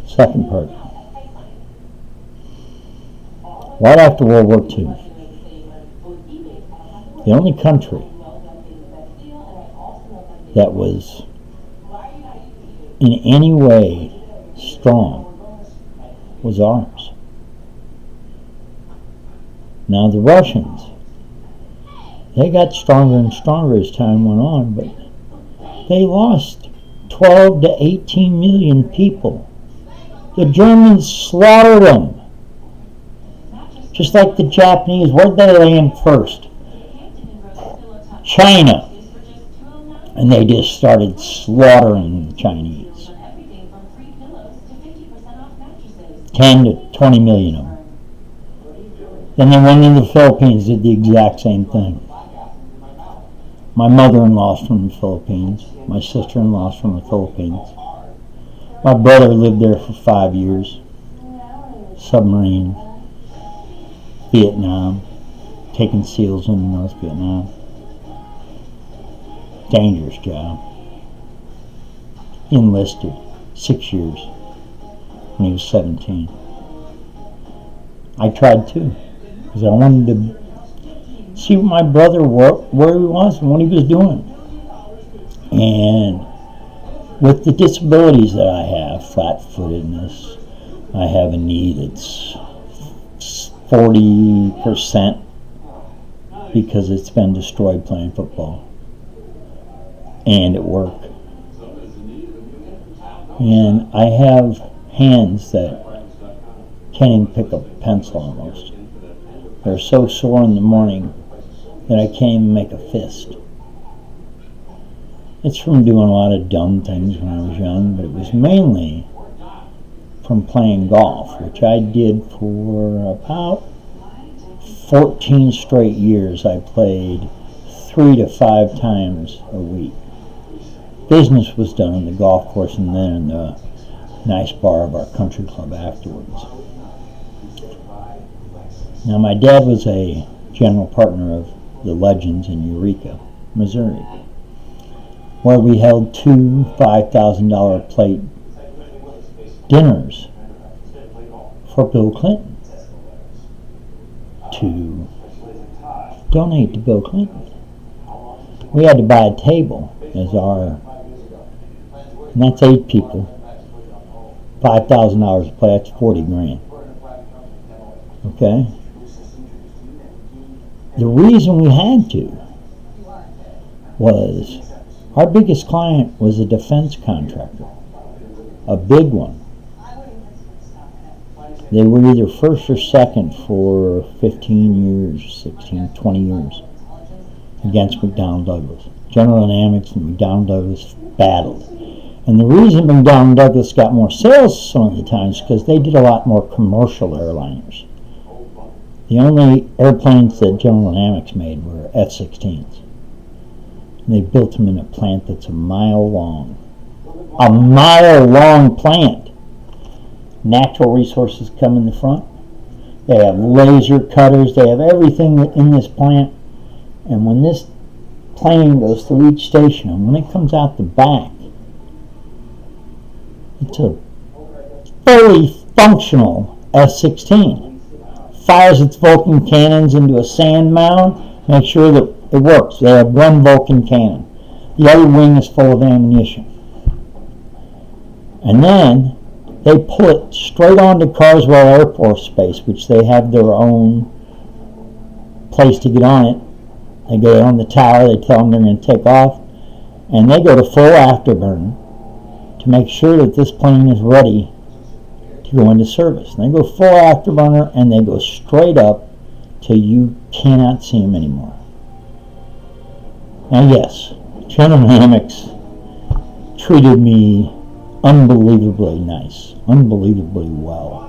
Second part. Right after World War II, the only country that was in any way strong was ours. Now the Russians, they got stronger and stronger as time went on, but they lost 12 to 18 million people. The Germans slaughtered them. Just like the Japanese, where'd they land first? China. And they just started slaughtering the Chinese. 10 to 20 million of them. Then they went into the Philippines, did the exact same thing. My mother-in-law's from the Philippines. My sister-in-law's from the Philippines. My brother lived there for 5 years. Submarine. Vietnam. Taking SEALs in North Vietnam. Dangerous job. He enlisted 6 years when he was 17. I tried too, because I wanted to see what my brother where he was and what he was doing. And with the disabilities that I have, flat-footedness, I have a knee that's 40% because it's been destroyed playing football and at work. And I have hands that can't even pick up a pencil almost. They're so sore in the morning that I can't even make a fist. It's from doing a lot of dumb things when I was young, but it was mainly from playing golf, which I did for about 14 straight years. I played 3 to 5 times a week. Business was done on the golf course and then in the nice bar of our country club afterwards. Now my dad was a general partner of the Legends in Eureka, Missouri, where we held 2 $5,000 plate dinners for Bill Clinton to donate to Bill Clinton. We had to buy a table as our, and that's 8 people, $5,000 a plate, that's 40 grand. Okay? The reason we had to was our biggest client was a defense contractor, a big one. They were either first or second for 15 years, 16, 20 years against McDonnell Douglas. General Dynamics and McDonnell Douglas battled. And the reason McDonnell Douglas got more sales some of the times is because they did a lot more commercial airliners. The only airplanes that General Dynamics made were F-16s. And they built them in a plant that's a mile long. A mile-long plant. Natural resources come in the front. They have laser cutters. They have everything in this plant. And when this plane goes through each station, and when it comes out the back, it's a fully functional F-16. Fires its Vulcan cannons into a sand mound, make sure that it works. They have one Vulcan cannon. The other wing is full of ammunition. And then they pull it straight onto Carswell Air Force Base, which they have their own place to get on it. They go on the tower, they tell them they're going to take off, and they go to full afterburn to make sure that this plane is ready to go into service. And they go full afterburner and they go straight up till you cannot see them anymore. Now yes, General Dynamics treated me unbelievably nice, unbelievably well.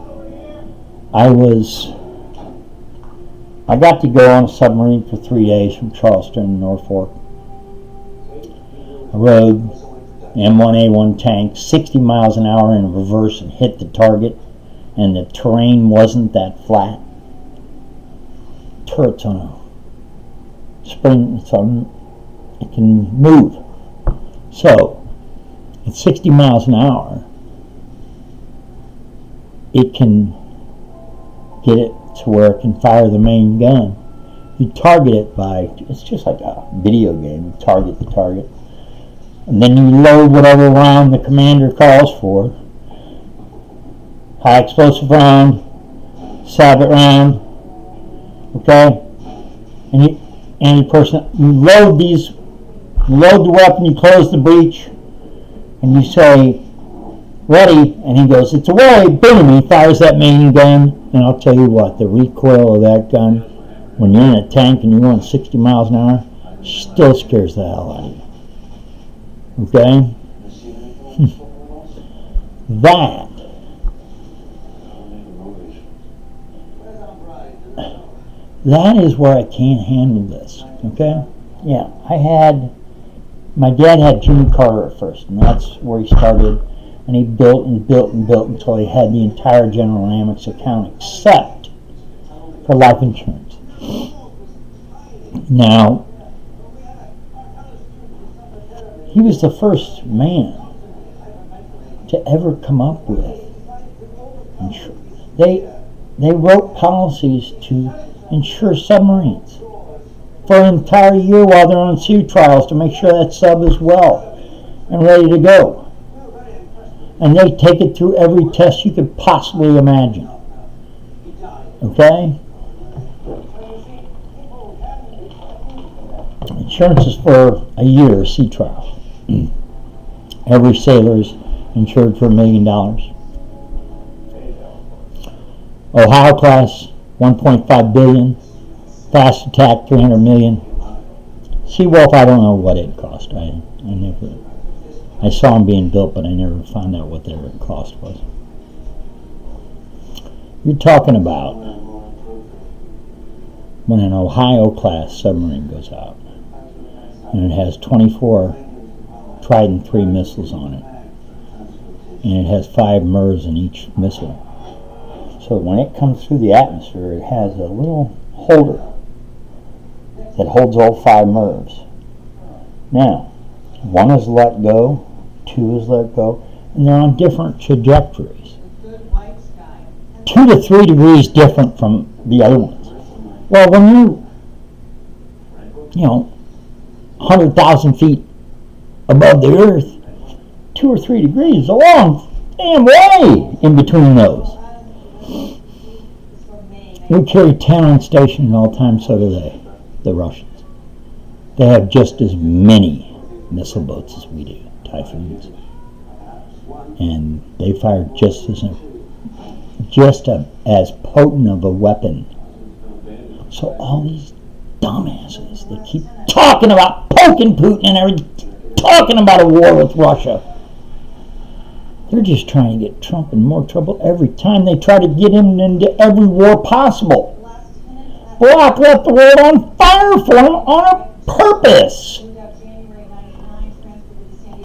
I got to go on a submarine for 3 days from Charleston to Norfolk. I rode M1A1 tank 60 miles an hour in reverse and hit the target, and the terrain wasn't that flat. Turrets on a spring, it can move. So, at 60 miles an hour, it can get it to where it can fire the main gun. You target it by, it's just like a video game. You target the target. And then you load whatever round the commander calls for. High explosive round, sabot round, okay? And you load the weapon, you close the breech, and you say, ready, and he goes, it's away, boom, he fires that main gun, and I'll tell you what, the recoil of that gun, when you're in a tank and you're going 60 miles an hour, still scares the hell out of you. Okay? That is where I can't handle this. Okay? Yeah, my dad had Jimmy Carter at first, and that's where he started, and he built and built and built until he had the entire General Dynamics account except for life insurance. Now, he was the first man to ever come up with they wrote policies to insure submarines for an entire year while they're on sea trials to make sure that sub is well and ready to go. And they take it through every test you could possibly imagine. Okay? Insurance is for a year of sea trials. Every sailor is insured for $1 million. Ohio class, $1.5 billion. Fast attack, $300 million. Seawolf, I don't know what it cost. I saw them being built, but I never found out what their cost was. You're talking about when an Ohio class submarine goes out and it has 24 Trident 3 missiles on it, and it has 5 MIRVs in each missile. So when it comes through the atmosphere, it has a little holder that holds all 5 MIRVs. Now, 1 is let go, 2 is let go, and they're on different trajectories. 2 to 3 degrees different from the other ones. Well, when you're, 100,000 feet above the earth, 2 or 3 degrees is a long damn way in between those. We carry 10 on station at all times, so do they, the Russians. They have just as many missile boats as we do, Typhoons. And they fire just as potent of a weapon. So all these dumbasses, they keep talking about poking Putin and everything, talking about a war with Russia. They're just trying to get Trump in more trouble every time they try to get him into every war possible. Brock left the world on fire for him on a purpose.